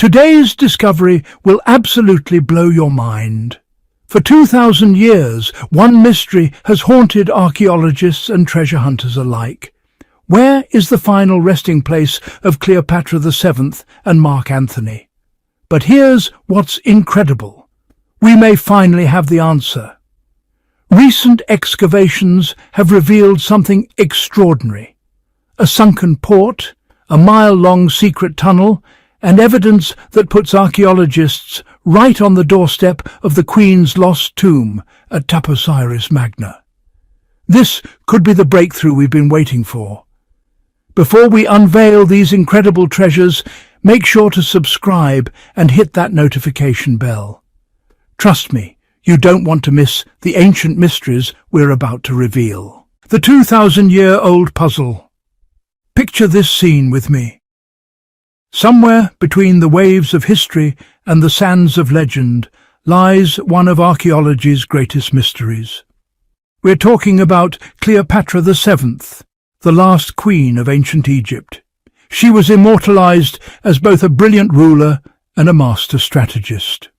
Today's discovery will absolutely blow your mind. For 2,000 years, one mystery has haunted archaeologists and treasure hunters alike. Where is the final resting place of Cleopatra VII and Mark Antony? But here's what's incredible. We may finally have the answer. Recent excavations have revealed something extraordinary. A sunken port, a mile-long secret tunnel, and evidence that puts archaeologists right on the doorstep of the Queen's lost tomb at Taposiris Magna. This could be the breakthrough we've been waiting for. Before we unveil these incredible treasures, make sure to subscribe and hit that notification bell. Trust me, you don't want to miss the ancient mysteries we're about to reveal. The 2,000-year-old puzzle. Picture this scene with me. Somewhere between the waves of history and the sands of legend lies one of archaeology's greatest mysteries. We're talking about Cleopatra VII, the last queen of ancient Egypt. She was immortalized as both a brilliant ruler and a master strategist.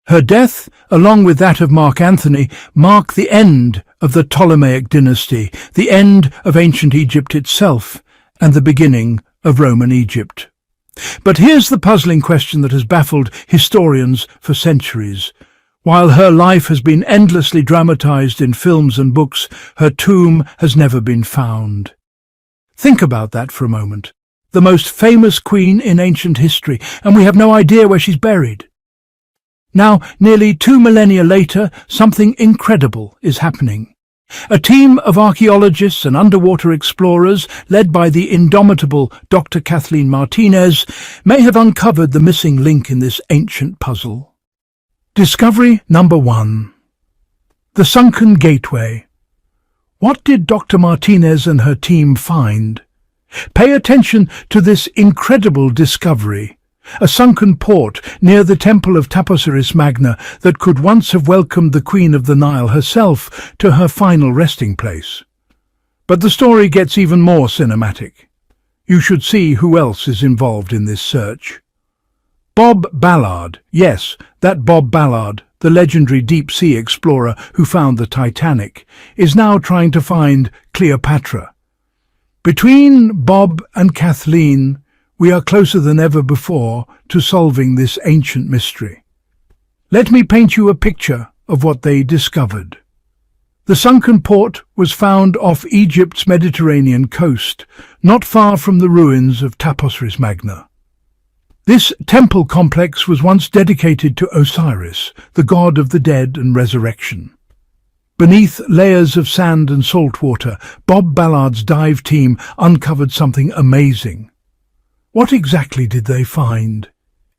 Her death, along with that of Mark Antony, mark the end of the Ptolemaic dynasty, the end of ancient Egypt itself, and the beginning of Roman Egypt. But here's the puzzling question that has baffled historians for centuries. While her life has been endlessly dramatized in films and books, her tomb has never been found. Think about that for a moment. The most famous queen in ancient history, and we have no idea where she's buried. Now, nearly 2 millennia later, something incredible is happening. A team of archaeologists and underwater explorers, led by the indomitable Dr. Kathleen Martinez, may have uncovered the missing link in this ancient puzzle. Discovery number 1. The Sunken Gateway. What did Dr. Martinez and her team find? Pay attention to this incredible discovery. A sunken port near the temple of Taposiris Magna that could once have welcomed the Queen of the Nile herself to her final resting place. But the story gets even more cinematic. You should see who else is involved in this search. Bob Ballard, yes, that Bob Ballard, the legendary deep-sea explorer who found the Titanic, is now trying to find Cleopatra. Between Bob and Kathleen, we are closer than ever before to solving this ancient mystery. Let me paint you a picture of what they discovered. The sunken port was found off Egypt's Mediterranean coast, not far from the ruins of Taposiris Magna. This temple complex was once dedicated to Osiris, the god of the dead and resurrection. Beneath layers of sand and salt water, Bob Ballard's dive team uncovered something amazing. What exactly did they find?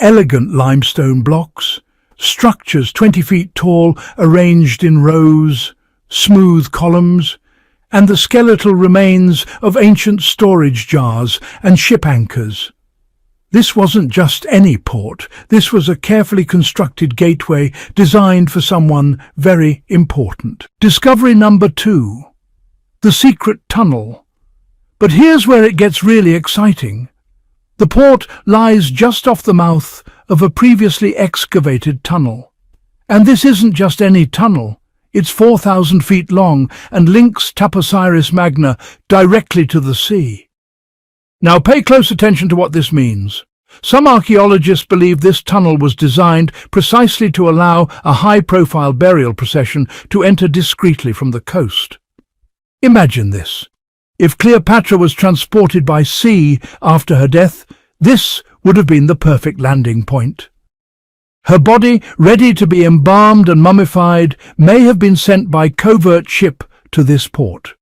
Elegant limestone blocks, structures 20 feet tall arranged in rows, smooth columns, and the skeletal remains of ancient storage jars and ship anchors. This wasn't just any port. This was a carefully constructed gateway designed for someone very important. Discovery number 2. The secret tunnel. But here's where it gets really exciting. The port lies just off the mouth of a previously excavated tunnel. And this isn't just any tunnel. It's 4,000 feet long and links Taposiris Magna directly to the sea. Now pay close attention to what this means. Some archaeologists believe this tunnel was designed precisely to allow a high-profile burial procession to enter discreetly from the coast. Imagine this. If Cleopatra was transported by sea after her death, this would have been the perfect landing point. Her body, ready to be embalmed and mummified, may have been sent by covert ship to this port.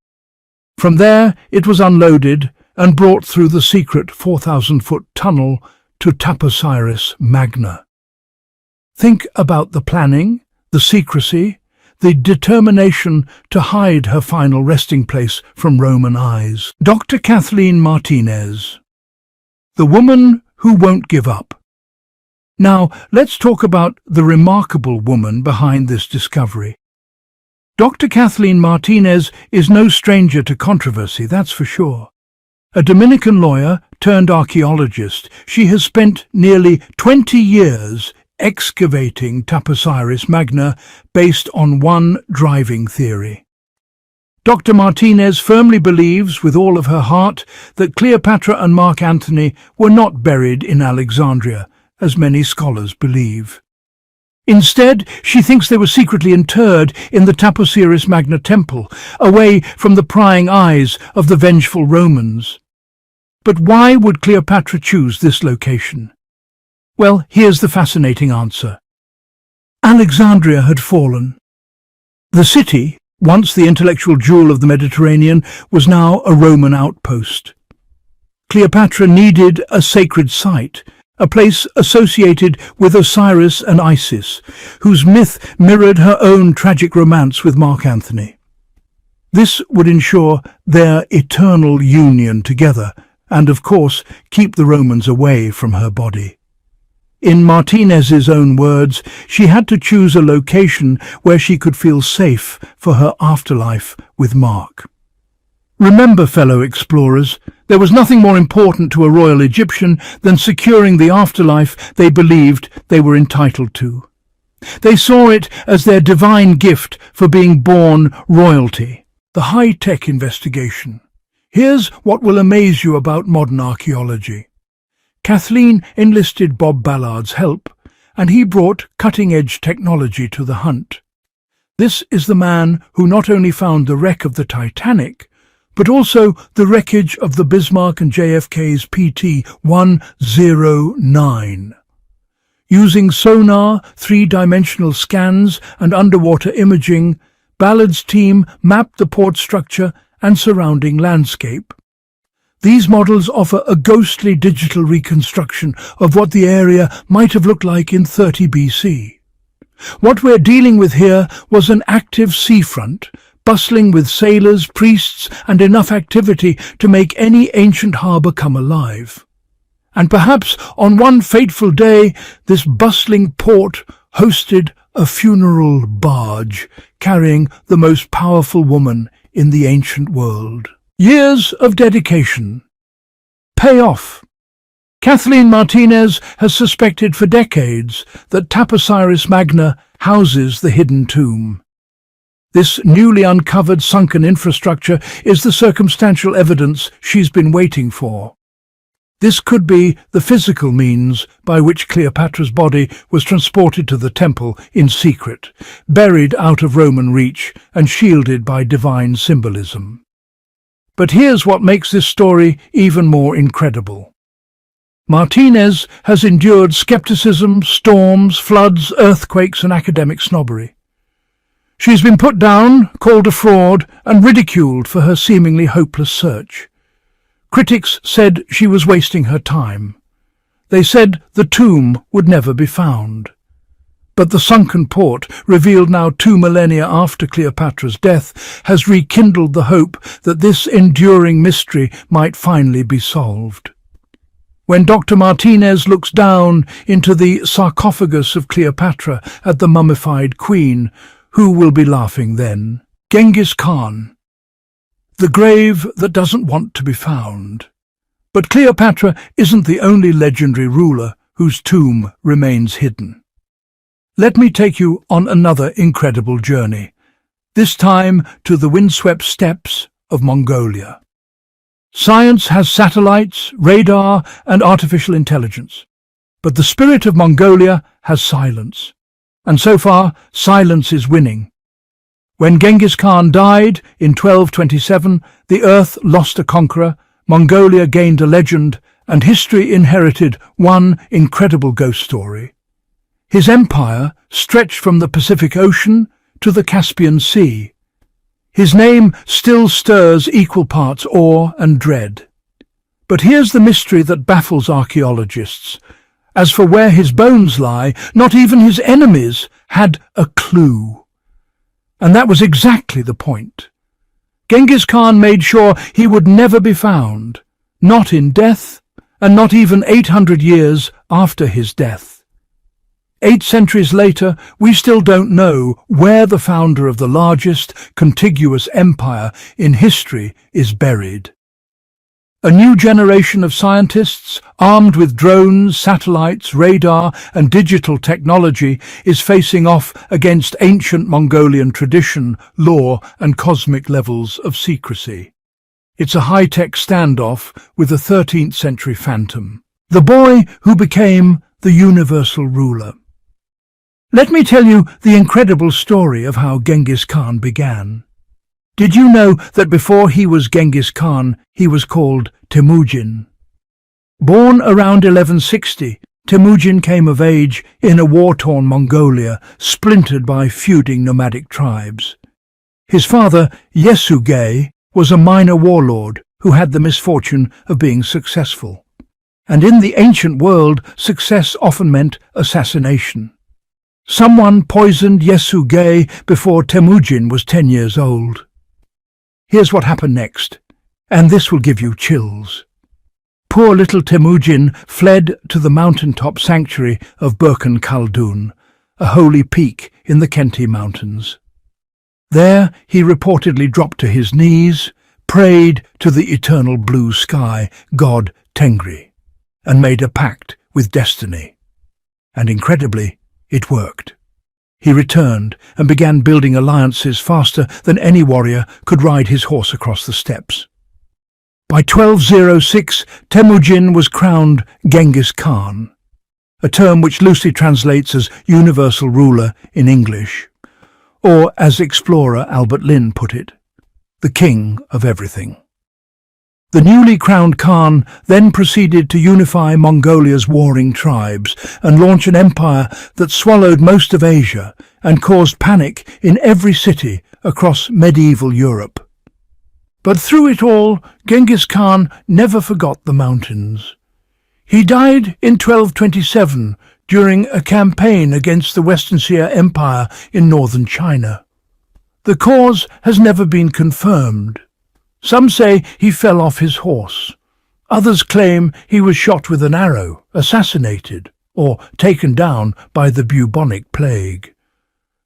From there, it was unloaded and brought through the secret 4,000-foot tunnel to Taposiris Magna. Think about the planning, the secrecy, the determination to hide her final resting place from Roman eyes. Dr. Kathleen Martinez, the woman who won't give up. Now, let's talk about the remarkable woman behind this discovery. Dr. Kathleen Martinez is no stranger to controversy, that's for sure. A Dominican lawyer turned archaeologist, she has spent nearly 20 years excavating Taposiris Magna based on one driving theory. Dr. Martinez firmly believes with all of her heart that Cleopatra and Mark Antony were not buried in Alexandria, as many scholars believe. Instead, she thinks they were secretly interred in the Taposiris Magna temple, away from the prying eyes of the vengeful Romans. But why would Cleopatra choose this location? Well, here's the fascinating answer. Alexandria had fallen. The city, once the intellectual jewel of the Mediterranean, was now a Roman outpost. Cleopatra needed a sacred site, a place associated with Osiris and Isis, whose myth mirrored her own tragic romance with Mark Antony. This would ensure their eternal union together, and of course keep the Romans away from her body. In Martinez's own words, she had to choose a location where she could feel safe for her afterlife with Mark. Remember, fellow explorers, there was nothing more important to a royal Egyptian than securing the afterlife they believed they were entitled to. They saw it as their divine gift for being born royalty. The high-tech investigation. Here's what will amaze you about modern archaeology. Kathleen enlisted Bob Ballard's help, and he brought cutting-edge technology to the hunt. This is the man who not only found the wreck of the Titanic, but also the wreckage of the Bismarck and JFK's PT-109. Using sonar, three-dimensional scans, and underwater imaging, Ballard's team mapped the port structure and surrounding landscape. These models offer a ghostly digital reconstruction of what the area might have looked like in 30 BC. What we're dealing with here was an active seafront, bustling with sailors, priests, and enough activity to make any ancient harbour come alive. And perhaps on one fateful day, this bustling port hosted a funeral barge carrying the most powerful woman in the ancient world. Years of dedication. Pay off. Kathleen Martinez has suspected for decades that Taposiris Magna houses the hidden tomb. This newly uncovered sunken infrastructure is the circumstantial evidence she's been waiting for. This could be the physical means by which Cleopatra's body was transported to the temple in secret, buried out of Roman reach and shielded by divine symbolism. But here's what makes this story even more incredible. Martinez has endured skepticism, storms, floods, earthquakes, and academic snobbery. She's been put down, called a fraud, and ridiculed for her seemingly hopeless search. Critics said she was wasting her time. They said the tomb would never be found. But the sunken port, revealed now 2 millennia after Cleopatra's death, has rekindled the hope that this enduring mystery might finally be solved. When Dr. Martinez looks down into the sarcophagus of Cleopatra at the mummified queen, who will be laughing then? Genghis Khan. The grave that doesn't want to be found. But Cleopatra isn't the only legendary ruler whose tomb remains hidden. Let me take you on another incredible journey, this time to the windswept steppes of Mongolia. Science has satellites, radar, and artificial intelligence. But the spirit of Mongolia has silence. And so far, silence is winning. When Genghis Khan died in 1227, the earth lost a conqueror, Mongolia gained a legend, and history inherited one incredible ghost story. His empire stretched from the Pacific Ocean to the Caspian Sea. His name still stirs equal parts awe and dread. But here's the mystery that baffles archaeologists. As for where his bones lie, not even his enemies had a clue. And that was exactly the point. Genghis Khan made sure he would never be found, not in death, and not even 800 years after his death. 8 centuries later, we still don't know where the founder of the largest contiguous empire in history is buried. A new generation of scientists, armed with drones, satellites, radar, and digital technology, is facing off against ancient Mongolian tradition, law, and cosmic levels of secrecy. It's a high-tech standoff with a 13th century phantom, the boy who became the universal ruler. Let me tell you the incredible story of how Genghis Khan began. Did you know that before he was Genghis Khan, he was called Temujin? Born around 1160, Temujin came of age in a war-torn Mongolia, splintered by feuding nomadic tribes. His father, Yesugei, was a minor warlord who had the misfortune of being successful. And in the ancient world, success often meant assassination. Someone poisoned Yesugei before Temujin was 10 years old. Here's what happened next, and this will give you chills. Poor little Temujin fled to the mountaintop sanctuary of Burkan Khaldun, a holy peak in the Khenti Mountains. There he reportedly dropped to his knees, prayed to the eternal blue sky, god Tengri, and made a pact with destiny. And incredibly, it worked. He returned and began building alliances faster than any warrior could ride his horse across the steppes. By 1206, Temujin was crowned Genghis Khan, a term which loosely translates as universal ruler in English, or as explorer Albert Lynn put it, the king of everything. The newly crowned Khan then proceeded to unify Mongolia's warring tribes and launch an empire that swallowed most of Asia and caused panic in every city across medieval Europe. But through it all, Genghis Khan never forgot the mountains. He died in 1227 during a campaign against the Western Xia Empire in northern China. The cause has never been confirmed. Some say he fell off his horse. Others claim he was shot with an arrow, assassinated, or taken down by the bubonic plague.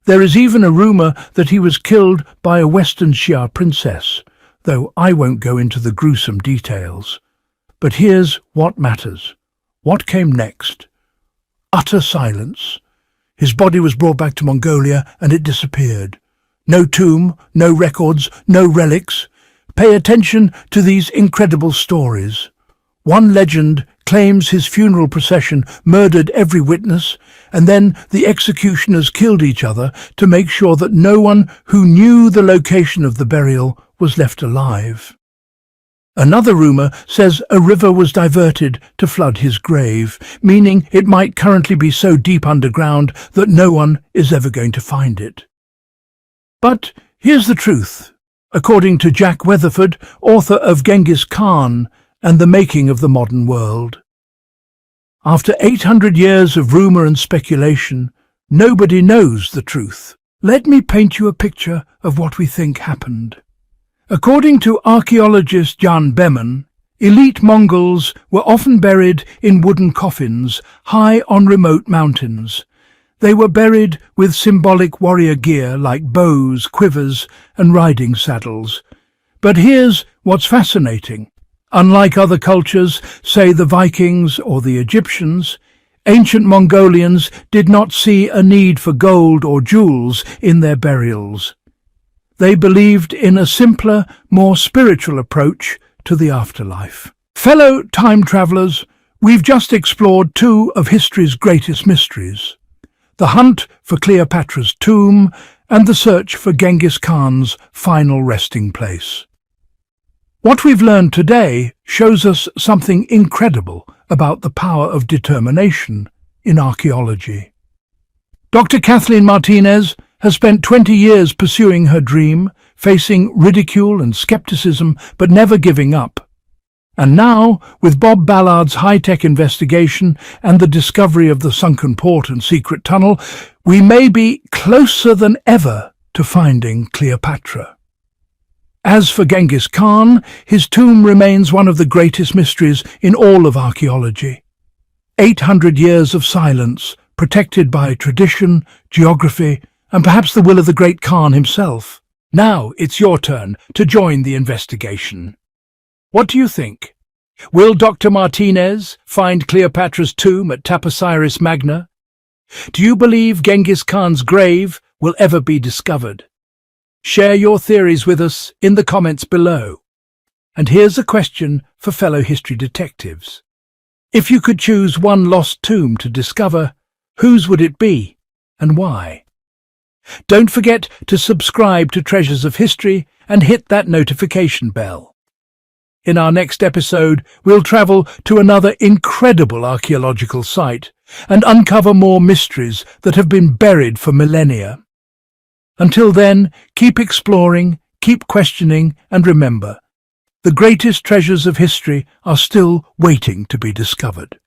There is even a rumor that he was killed by a Western Xia princess, though I won't go into the gruesome details. But here's what matters. What came next? Utter silence. His body was brought back to Mongolia and it disappeared. No tomb, no records, no relics. Pay attention to these incredible stories. One legend claims his funeral procession murdered every witness, and then the executioners killed each other to make sure that no one who knew the location of the burial was left alive. Another rumor says a river was diverted to flood his grave, meaning it might currently be so deep underground that no one is ever going to find it. But here's the truth. According to Jack Weatherford, author of Genghis Khan and the Making of the Modern World. After 800 years of rumor and speculation, nobody knows the truth. Let me paint you a picture of what we think happened. According to archaeologist Jan Beman, elite Mongols were often buried in wooden coffins high on remote mountains. They were buried with symbolic warrior gear like bows, quivers, and riding saddles. But here's what's fascinating. Unlike other cultures, say the Vikings or the Egyptians, ancient Mongolians did not see a need for gold or jewels in their burials. They believed in a simpler, more spiritual approach to the afterlife. Fellow time travelers, we've just explored two of history's greatest mysteries. The hunt for Cleopatra's tomb, and the search for Genghis Khan's final resting place. What we've learned today shows us something incredible about the power of determination in archaeology. Dr. Kathleen Martinez has spent 20 years pursuing her dream, facing ridicule and skepticism, but never giving up. And now, with Bob Ballard's high-tech investigation and the discovery of the sunken port and secret tunnel, we may be closer than ever to finding Cleopatra. As for Genghis Khan, his tomb remains one of the greatest mysteries in all of archaeology. 800 years of silence, protected by tradition, geography, and perhaps the will of the great Khan himself. Now it's your turn to join the investigation. What do you think? Will Dr. Martinez find Cleopatra's tomb at Taposiris Magna? Do you believe Genghis Khan's grave will ever be discovered? Share your theories with us in the comments below. And here's a question for fellow history detectives. If you could choose one lost tomb to discover, whose would it be and why? Don't forget to subscribe to Treasures of History and hit that notification bell. In our next episode, we'll travel to another incredible archaeological site and uncover more mysteries that have been buried for millennia. Until then, keep exploring, keep questioning, and remember, the greatest treasures of history are still waiting to be discovered.